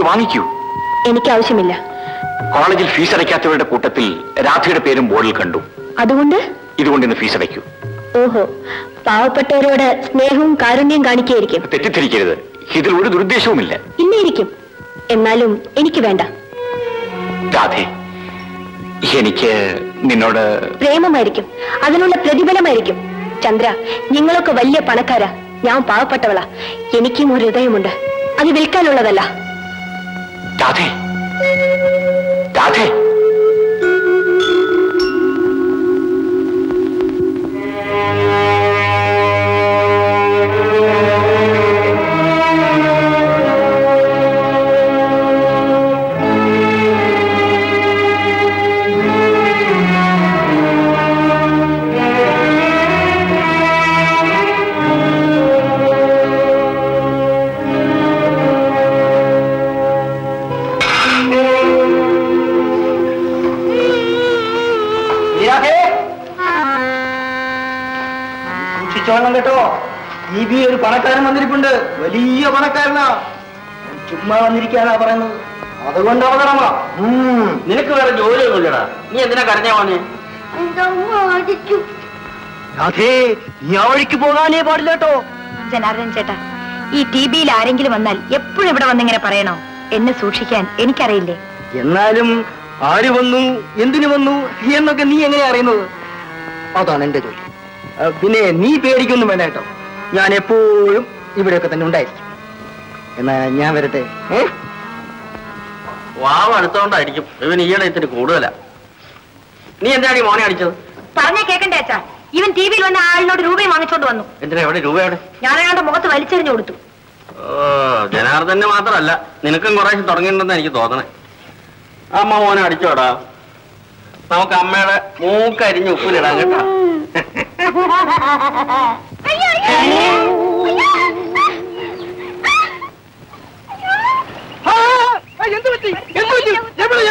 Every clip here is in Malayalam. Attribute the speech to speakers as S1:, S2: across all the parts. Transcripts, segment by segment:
S1: വാങ്ങിക്കൂ.
S2: എനിക്ക് ആവശ്യമില്ല.
S1: കോളേജിൽ ഫീസ് അടയ്ക്കാത്തവരുടെ കൂട്ടത്തിൽ രാധയുടെ പേരും ബോർഡിൽ കണ്ടു.
S2: അതുകൊണ്ട്
S1: ഇതുകൊണ്ട് ഇന്ന് ഫീസ് അടയ്ക്കൂ.
S2: ഓഹോ, പാവപ്പെട്ടവരോട് സ്നേഹവും കാരുണ്യം കാണിക്കായിരിക്കും.
S1: തെറ്റിദ്ധരിക്കരുത്, ഇതിൽ ഒരു ദുരുദ്ദേശവുമില്ല.
S2: ഇന്നിരിക്കും, എന്നാലും എനിക്ക് വേണ്ട.
S1: രാധേ, എനിക്ക് നിന്നോട്
S2: പ്രേമമായിരിക്കും, അതിനുള്ള പ്രതിഫലമായിരിക്കും. ചന്ദ്ര, നിങ്ങളൊക്കെ വലിയ പണക്കാരാ, ഞാൻ പാവപ്പെട്ടവളാ. എനിക്കും ഒരു ഹൃദയമുണ്ട്, അത് വിൽക്കാനുള്ളതല്ല.
S1: രാധേ, രാധേ,
S3: കേട്ടോ, ഈ ബി ഒരു പണക്കാരൻ വന്നിരിപ്പുണ്ട്, വലിയ പണക്കാരനാ. ചുമ്മാ വന്നിരിക്കാനാ പറയുന്നത്, അതുകൊണ്ട് അവതരണമാ.
S4: നിനക്ക് വേറെ ജോലിയൊന്നുമില്ലടാ, നീ എന്തിനാ കരഞ്ഞാ വന്നേ?
S3: അതേ, നീ ആ വഴിക്ക് പോകാനേ പാടില്ല കേട്ടോ.
S2: ജനാർദ്ദൻ ചേട്ടാ, ഈ ടിബിയിൽ ആരെങ്കിലും വന്നാൽ എപ്പോഴും ഇവിടെ വന്നിങ്ങനെ പറയണോ? എന്നെ സൂക്ഷിക്കാൻ എനിക്കറിയില്ലേ.
S3: എന്നാലും ആര് വന്നു, എന്തിനു വന്നു എന്നൊക്കെ നീ എങ്ങനെയാ അറിയുന്നത്? അതാണ് എന്റെ ജോലി. പിന്നെ നീ പേടിക്കൊന്നും വേണ്ട കേട്ടോ, ഞാൻ എപ്പോഴും ഇവിടെയൊക്കെ തന്നെ ഉണ്ടായിരിക്കും. എന്നാ ഞാൻ വരട്ടെ.
S4: വാവ അടുത്തോണ്ടായിരിക്കും, ഇവൻ ഈയിടെ ഇത്തിരി കൂടുതലാ. നീ എന്താണ് ഈ മോനെ അടിച്ചത്?
S2: പറഞ്ഞ കേക്കണ്ടേ അച്ഛാ, ഇവൻ ടിവിയിൽ വന്ന ആളിനോട് രൂപയും വാങ്ങിച്ചോണ്ട് വന്നു.
S4: എന്തിനാ? എവിടെ രൂപ? എവിടെ?
S2: ഞാനയാളുടെ മുഖത്ത് വലിച്ചെറിഞ്ഞു കൊടുത്തു.
S4: ഓ, ജനാർദ്ദനെ മാത്രമല്ല, നിനക്കും കുറേശ്ശെ തുടങ്ങിയിട്ടുണ്ടെന്ന് എനിക്ക് തോന്നണേ. അമ്മ മോനെ അടിച്ചോടാ, നമുക്ക് അമ്മയുടെ മൂക്കരിഞ്ഞ് ഉപ്പിലിടാം കേട്ടോ.
S3: എന്ത് പറ്റി? എവിടെ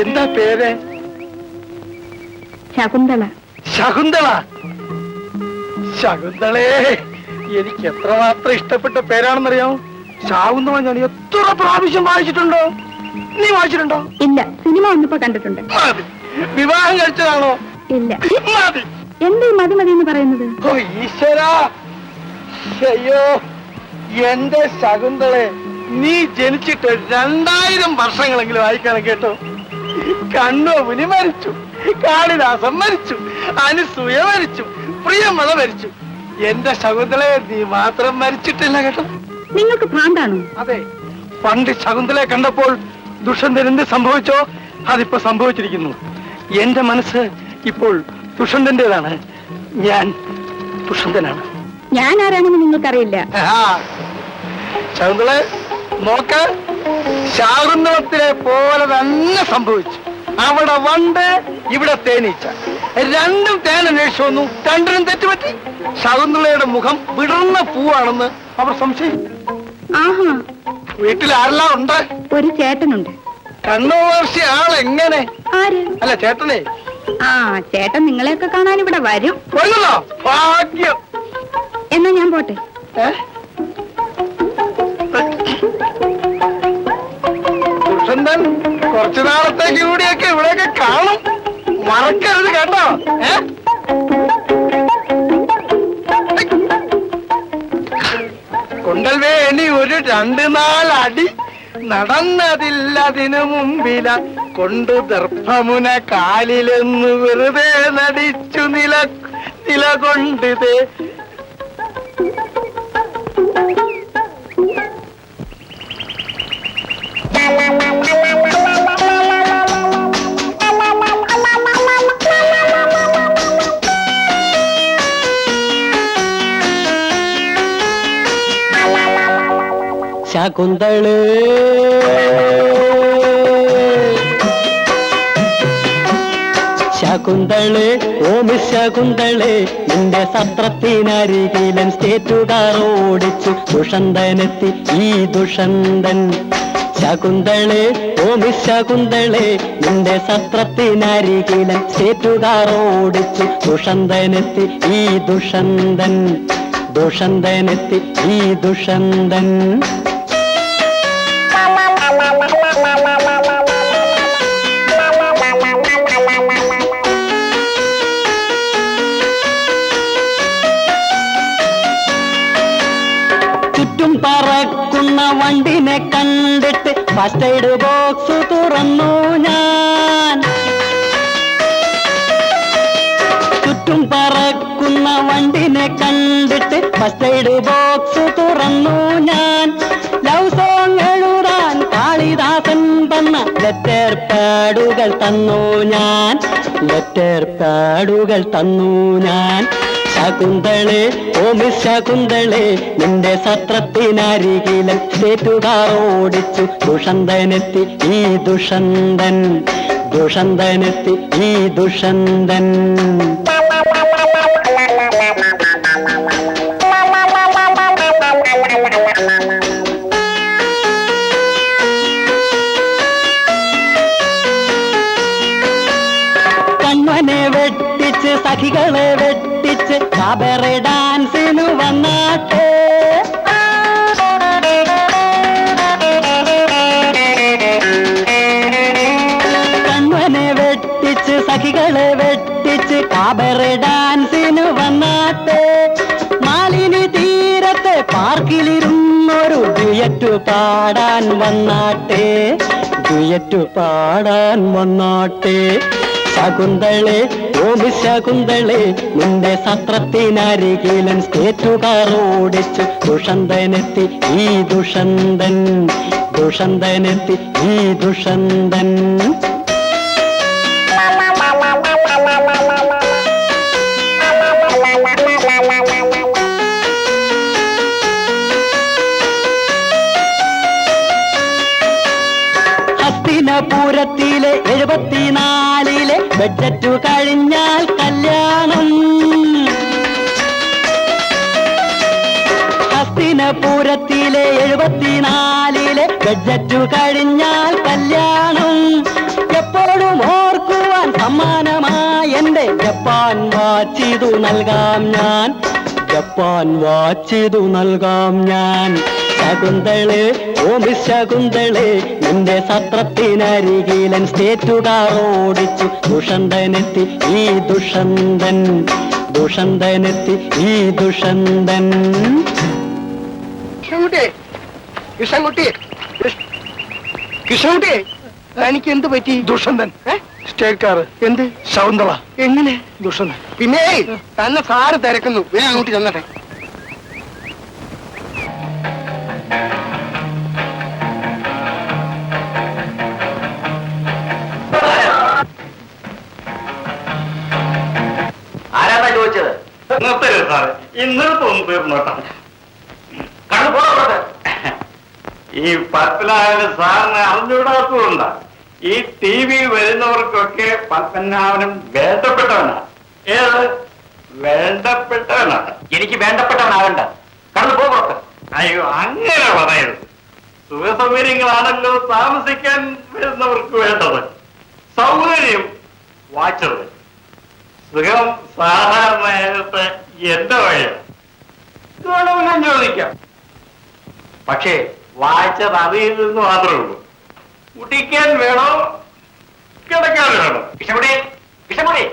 S3: എന്താ പേര്?
S2: ശകുന്തള.
S3: ശകുന്തള? ശകുന്തളേ, എനിക്ക് എത്രമാത്രം ഇഷ്ടപ്പെട്ട പേരാണെന്നറിയാമോ? ശകുന്തള ഞാൻ എത്ര പ്രാവശ്യം വായിച്ചിട്ടുണ്ടോ? നീ വായിച്ചിട്ടുണ്ടോ?
S2: ഇല്ല, സിനിമ വന്നപ്പോ കണ്ടിട്ടുണ്ട്.
S3: വിവാഹം കഴിച്ചതാണോ?
S2: ഇല്ല.
S3: മതി.
S2: എന്താ മതി മതി എന്ന് പറയുന്നത്?
S3: ഓ ഈശ്വരാ, അയ്യോ എന്റെ ശകുന്തളെ, നീ ജനിച്ചിട്ട് 2000 വർഷങ്ങളെങ്കിലും ആയിക്കാണ് കേട്ടോ. കണ്ണോമുനി മരിച്ചു, കാളിദാസൻ മരിച്ചു, അനുസൂയ മരിച്ചു, പ്രിയമത മരിച്ചു. എന്റെ ശകുന്തളെ, നീ മാത്രം മരിച്ചിട്ടില്ല കേട്ടോ.
S2: നിങ്ങൾക്ക് ഭ്രാന്താണോ?
S3: അതെ, പണ്ട് ശകുന്തളയെ കണ്ടപ്പോൾ ദുഷ്യന്തൻ എന്ത് സംഭവിച്ചോ അതിപ്പോ സംഭവിച്ചിരിക്കുന്നു. എന്റെ മനസ്സ് ഇപ്പോൾ ദുഷ്യന്തന്റേതാണ്. ഞാൻ ദുഷ്യന്തനാണ്.
S2: ഞാൻ ആരാണെന്ന് നിങ്ങൾക്കറിയില്ല.
S3: ശകുന്തളെ നോക്ക്, ശാകുന്തളത്തിലെ പോലെ തന്നെ സംഭവിച്ചു. അവിടെ വണ്ട്, ഇവിടെ തേനീച്ച, രണ്ടും തേൻ അന്വേഷിച്ചു വന്നു, രണ്ടിനും തെറ്റുപറ്റി. ശകുന്തളയുടെ മുഖം വിടർന്ന പൂവാണെന്ന് അവർ സംശയിച്ചു.
S2: ആഹാ,
S3: വീട്ടിൽ ആരെല്ലാം ഉണ്ട്?
S2: ഒരു ചേട്ടനുണ്ട്.
S3: കണ്ണുവർഷി ആളെങ്ങനെ?
S2: ആര്?
S3: അല്ല ചേട്ടനെ.
S2: ആ, ചേട്ടൻ നിങ്ങളെയൊക്കെ കാണാൻ ഇവിടെ വരും.
S3: കൊല്ലുന്നോ? ഭാഗ്യം.
S2: എന്നാ ഞാൻ പോട്ടെ.
S3: ദുഷ്യന്തൻ കുറച്ചു നാളത്തേക്ക് കൂടിയൊക്കെ ഇവിടെയൊക്കെ കാണും, മറക്കരുത് കേട്ടോ. കൊണ്ടൽവേ ഇനി ഒരു 2-4 അടി നടന്നതില്ലതിനു മുമ്പില കൊണ്ട് ദർഭമുന കാലിലെന്ന് വെറുതെ നടിച്ചു നിലകൊണ്ടിതേ.
S5: ശകുന്തളേ, ശകുന്തളെ ഓ മിസ് ശകുന്തളെ നിന്റെ സത്രത്തിനരികിലൻ സ്റ്റേറ്റുകാർ ഓടിച്ചു ദുഷന്തനെത്തി ഈ ദുഷന്തൻ. ശകുന്തളെ ഓ മിസ് ശകുന്തളെ നിന്റെ സത്രത്തിനരികിലൻ സ്റ്റേറ്റുകാർ ഓടിച്ചു ദുഷന്തനെത്തി ഈ ദുഷന്തൻ. ദുഷന്തനെത്തി ഈ ദുഷന്തൻ. ചുറ്റും പറക്കുന്ന വണ്ടിനെ കണ്ടിട്ട് ഫസ്റ്റ് എയ്ഡ് ബോക്സ് തുറന്നു ഞാൻ. ചുറ്റും പറക്കുന്ന വണ്ടിനെ കണ്ടിട്ട് ഫസ്റ്റ് എയ്ഡ് ബോക്സ് തുറന്നു ഞാൻ. ലവ് സോങ് എഴുതാൻ കാളിദാസൻ തന്ന ലെറ്റർ പാഡുകൾ തന്നു ഞാൻ. ലെറ്റർ പാഡുകൾ തന്നു ഞാൻ. ശകുന്തളെ ഓ മിസ് ശകുന്തളെ നിന്റെ സത്രത്തിനരികിലൻ സ്റ്റേറ്റുകാർ ഓടിച്ചു ദുഷന്തനെത്തി ഈ ദുഷന്തൻ. ദുഷന്തനെത്തി ഈ ദുഷന്തൻ. കണ്ണനെ വെട്ടിച്ച് സഖികളെ വെട്ടിച്ച് കാബറെ ഡാൻസിനു വന്നാട്ടെ. കണ്ണനെ വെട്ടിച്ച് സഖികളെ വെട്ടിച്ച് കാബറെ ഡാൻസിനു വന്നാട്ടെ. മാലിനി തീരത്തെ പാർക്കിലിരുന്നൊരു ഡ്യുയറ്റ് പാടാൻ വന്നാട്ടെ. ഡ്യുയറ്റ് പാടാൻ വന്നാട്ടെ. ശകുന്തളെ ഓ മിസ് ശകുന്തളെ നിന്റെ സത്രത്തിനരികിലൻ സ്റ്റേറ്റുകാർ ഓടിച്ചു ദുഷന്തനെത്തി ഈ ദുഷന്തൻ. ദുഷന്തനെത്തി ഈ ദുഷന്തൻ. ഹസ്തിനപുരത്തിലെ 74-ലെ ബഡ്ജറ്റ് കഴിഞ്ഞാൽ കല്യാണം. ഹസ്തിനപുരത്തിലെ 74-ലെ ബഡ്ജറ്റ് കഴിഞ്ഞാൽ കല്യാണം. എപ്പോഴും ഓർക്കുവാൻ സമ്മാനമായി എന്റെ ജപ്പാൻ വാച്ചിതു നൽകാം ഞാൻ. ജപ്പാൻ വാച്ചിതു നൽകാം ഞാൻ. ശകുന്തളെ ഓ മിസ് ശകുന്തളെ നിന്റെ സത്രത്തിനരികിലൻ സ്റ്റേറ്റുകാർ ഓടിച്ചു ദുഷന്തനെത്തി ഈ ദുഷന്തൻ. ദുഷന്തനെത്തി ഈ ദുഷന്തൻ.
S3: കൃഷ്ണൻകുട്ടി കൃഷ്ണൻകുട്ടി എനിക്ക് എന്ത് പറ്റി? Dushanthan state car. എന്ത്? ശകുന്തള. എങ്ങനെ? ദുഷന്തൻ. പിന്നെ തന്നെ സാറ് തിരക്കുന്നു, വേഗം അങ്ങോട്ട് ചെന്നട്ടെ.
S1: ആരാണ് ചോദിച്ചത്?
S4: ഇന്നത്തെ ഒന്ന് തീർന്നോട്ടെ. ഈ പത്മനാഭന് സാറിന് അറിഞ്ഞുകൂടാത്തതുകൊണ്ടാ. ഈ ടി വി വരുന്നവർക്കൊക്കെ പത്മനാഭനും വേണ്ടപ്പെട്ടവനാ. ഏത് വേണ്ടപ്പെട്ടവനാണ്?
S1: എനിക്ക് വേണ്ടപ്പെട്ടവനാകണ്ട. കടന്നു പോകട്ടെ.
S4: അയ്യോ, അങ്ങനെ പറയരുത്. സുഖസൗകര്യങ്ങളാണല്ലോ താമസിക്കാൻ വരുന്നവർക്ക് വേണ്ടത്. സൗകര്യം വാച്ചത്. സുഖം സാധാരണ എന്റെ വഴിയാണ്. ഞാൻ ചോദിക്കാം. പക്ഷേ വായിച്ചത് അറിയില്ലെന്ന് മാത്രമേ ഉള്ളൂ. കുടിക്കാൻ വേണോ കിടക്കാൻ വേണോ?
S1: വിഷമുടി വിഷമുടി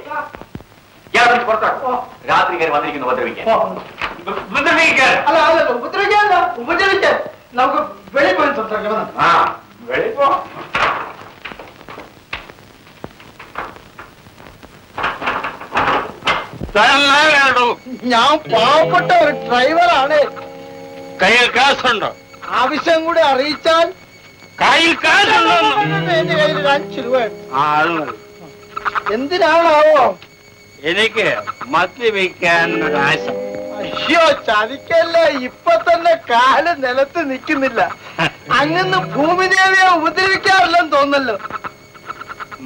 S1: പുറത്തോ. രാത്രി കയറി വന്നിരിക്കുന്നു ഉപദ്രവിക്കാൻ.
S4: ഉപദ്രവിക്കാൻ
S3: അല്ല അല്ല ഉപദ്രവിക്കാനല്ല, ഉപദ്രവിക്കാൻ. നമുക്ക് വെളിയിൽ പോയി സംസാരിക്കാം.
S4: ആ വെളി പോ.
S3: ഞാൻ പാവപ്പെട്ട ഒരു ഡ്രൈവറാണ്.
S4: കയ്യിൽ കാശുണ്ടോ?
S3: ആവശ്യം കൂടി അറിയിച്ചാൽ.
S4: കയ്യിൽ കാശുണ്ടോ?
S3: എന്റെ കയ്യിൽ 5 രൂപ. എന്തിനാണോ?
S4: എനിക്ക് മദ്യപിക്കാൻ ആശ.
S3: അയ്യോ ചതിക്കല്ലേ, ഇപ്പൊ തന്നെ കാല് നിലത്ത് നിൽക്കുന്നില്ല. അങ്ങനെ ഭൂമിദേവിയെ ഉപദ്രവിക്കാറില്ലെന്ന് തോന്നല്ലോ.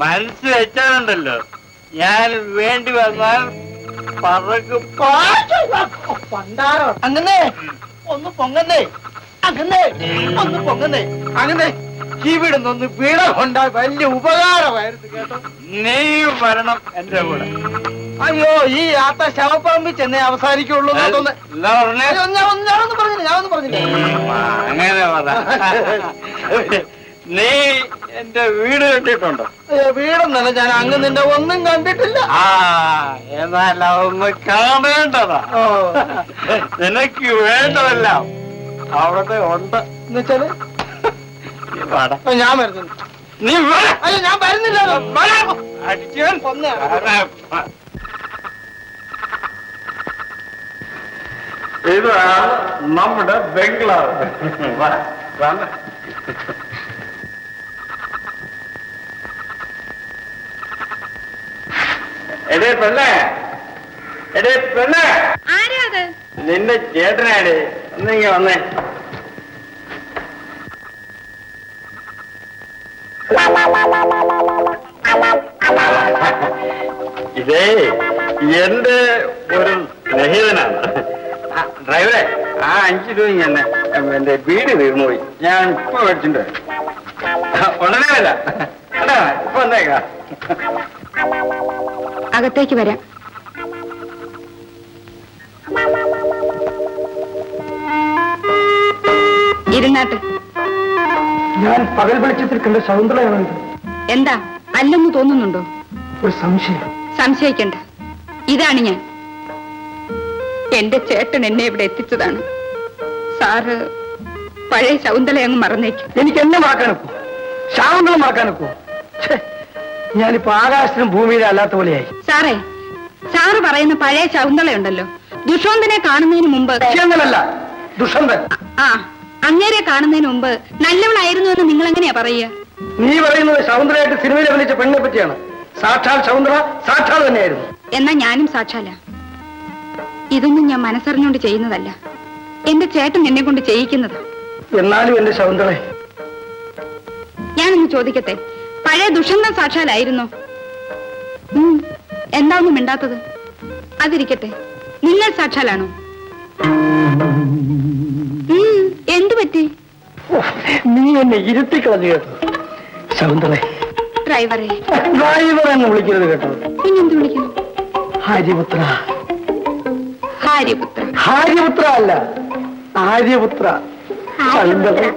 S4: മനസ്സ് വെച്ചാലുണ്ടല്ലോ
S3: ഞാൻ വേണ്ടി വന്നാൽ പറക്കും പണ്ടാരോ അങ്ങനെ ഒന്ന് പൊങ്ങന്നേ അങ്ങനെ ഒന്ന് പൊങ്ങന്നേ അങ്ങനെ ഇവിടുന്നൊന്ന് വീട കൊണ്ടാ വലിയ ഉപകാരമായിരുന്നു കേട്ടോ. നീ വരണം എന്റെ കൂടെ. അയ്യോ ഈ യാത്ര ശവപ്പറമ്പിൽ ചെന്നേ അവസാനിക്കുള്ളൂ ഞാനൊന്ന് പറഞ്ഞില്ല. അങ്ങനെ നീ എന്റെ വീട് കണ്ടിട്ടുണ്ടോ? വീടൊന്നല്ല, ഞാൻ അങ്ങ് നിന്റെ ഒന്നും കണ്ടിട്ടില്ല. എന്നല്ല ഒന്ന് കാണേണ്ടതാ. നിനക്ക് വേണ്ടതല്ല അവിടെ ഉണ്ട് എന്നുവെച്ചാല് ഞാൻ വരുന്നു. നീ അയ്യോ ഞാൻ വരുന്നില്ല. അടിക്കാൻ ഇതാണ് നമ്മുടെ ബംഗ്ലാവ്. എടേ പെണ്ണേ, എടേ പെണ്ണേ, നിന്റെ ചേട്ടനാടേ, ഒന്നിങ്ങ വന്നേ. ഇതേ എന്റെ ഒരു സ്നേഹിതനാണ്. ഡ്രൈവറെ, ആ 5 രൂപ എന്നെ എന്റെ വീട് തീർന്നു പോയി. ഞാൻ ഇപ്പൊ മേടിച്ചിട്ടുണ്ട്. ഉടനെ വരാം. ഇപ്പൊ വന്നേക്കാം.
S2: അകത്തേക്ക് വരാം. ഇരുന്നാട്ട്.
S3: ഞാൻ പകൽ വെളിച്ചത്തിൽ കണ്ട ശകുന്തളയാണ്.
S2: എന്താ അല്ലെന്ന് തോന്നുന്നുണ്ടോ?
S3: ഒരു സംശയം.
S2: സംശയിക്കണ്ട, ഇതാണ് ഞാൻ. എന്റെ ചേട്ടൻ എന്നെ ഇവിടെ എത്തിച്ചതാണ്. സാറ് പഴയ ശകുന്തളയെ അങ്ങ് മറന്നേക്കും.
S3: എനിക്ക് എന്നെ മറക്കാനൊക്കോ? ശകുന്തള മറക്കാനൊക്കോ? ഞാനിപ്പോ ആകാശത്തിനും ഭൂമിയിലും അല്ലാത്ത പോലെയായി.
S2: സാറേ, സാറ് പറയുന്ന പഴയ ശകുന്തളയുണ്ടല്ലോ, ദുഷ്യന്തനെ കാണുന്നതിന് മുമ്പ്.
S3: ദുഷ്യന്തനല്ല, ദുഷ്യന്തൻ.
S2: ആ, അങ്ങേരെ കാണുന്നതിന് മുമ്പ് നല്ലവളായിരുന്നു എന്ന് നിങ്ങൾ എങ്ങനെയാ പറയുക?
S3: നീ പറയുന്നത് ശകുന്തളയായിട്ട് സിനിമയിൽ അഭിനയിച്ച പെണ്ണിനെ പറ്റിയാണ്. സാക്ഷാൽ ശകുന്തള സാക്ഷാൽ തന്നെയായിരുന്നു.
S2: എന്നാ ഞാനും സാക്ഷാല. ഇതൊന്നും ഞാൻ മനസ്സറിഞ്ഞുകൊണ്ട് ചെയ്യുന്നതല്ല, എന്റെ ചേട്ടൻ എന്നെ കൊണ്ട് ചെയ്യിക്കുന്നതാ.
S3: എന്നാലും എന്റെ ശകുന്തളെ,
S2: ഞാനൊന്ന് ചോദിക്കട്ടെ, പഴയ ദുഷ്യന്തൻ സാക്ഷാലായിരുന്നോ? എന്താ ഒന്നും മിണ്ടാത്തത്? അതിരിക്കട്ടെ, നിങ്ങൾ സാക്ഷാലാണോ? എന്തു പറ്റി?
S3: നീ എന്നെ ഇരുത്തിക്കളഞ്ഞു കേട്ടോ ശകുന്തളെ.
S2: ഡ്രൈവറെ,
S3: ഡ്രൈവർ എന്ന് വിളിക്കരുത് കേട്ടോ.
S2: പിന്നെന്ത് വിളിക്കുന്നു?
S3: ആര്യപുത്ര.
S2: ആര്യപുത്ര.
S3: ആര്യപുത്ര അല്ല, ആര്യപുത്ര. ശകുന്തളെ